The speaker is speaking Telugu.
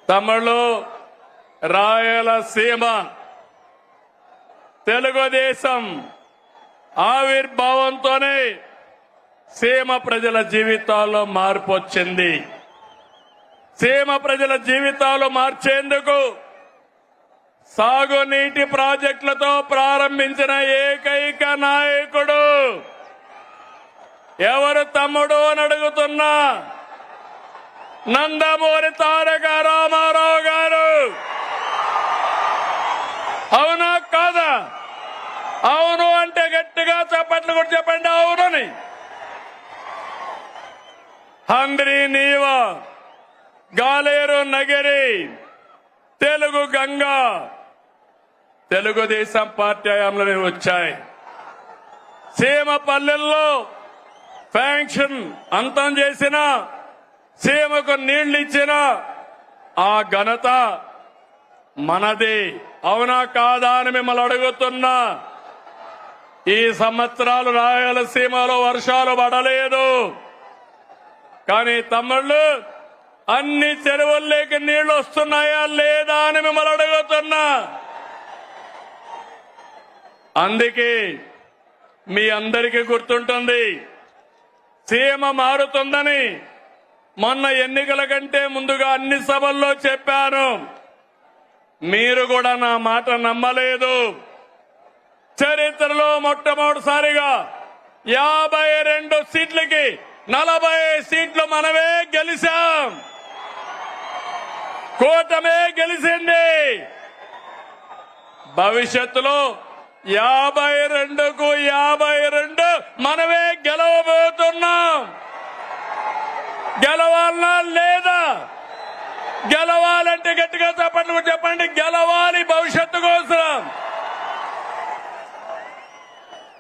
తమిళ రాయలసీమ తెలుగుదేశం ఆవిర్భావంతోనే సీమ ప్రజల జీవితాల్లో మార్పు వచ్చింది. సీమ ప్రజల జీవితాలు మార్చేందుకు సాగునీటి ప్రాజెక్టులతో ప్రారంభించిన ఏకైక నాయకుడు ఎవరు తమ్ముడు అని అడుగుతున్నా నందమూరి తారక రామారావు గారు. అవునా కాదా? అవును అంటే గట్టిగా చప్పట్లు కూడా చెప్పండి అవునని. హంద్రీ నీవ గాలేరు నగరి తెలుగు గంగా తెలుగుదేశం పార్టీ హయాంలో వచ్చాయి. సీమ పల్లెల్లో ఫ్యాంక్షన్ అంతం చేసిన సీమకు నీళ్లు ఇచ్చిన ఆ ఘనత మనది. అవునా కాదా అని మిమ్మల్ని అడుగుతున్నా. ఈ సంవత్సరాలు రాయలసీమలో వర్షాలు పడలేదు, కానీ తమ్ముళ్ళు అన్ని చెరువుల్లోకి నీళ్లు వస్తున్నాయా లేదా అని మిమ్మల్ని అడుగుతున్నా. అందుకే మీ అందరికీ గుర్తుంటుంది, సీమ మారుతుందని మొన్న ఎన్నికల కంటే ముందుగా అన్ని సభల్లో చెప్పాను. మీరు కూడా నా మాట నమ్మలేదు. చరిత్రలో మొట్టమొదటిసారిగా 52 సీట్లకి 40 సీట్లు మనమే గెలిచాం. కూటమే గెలిచింది. భవిష్యత్తులో 52కు 52 మనమే గెలవబోతున్నాం. గెలవాలనా లేదా? గెలవాలంటే గట్టిగా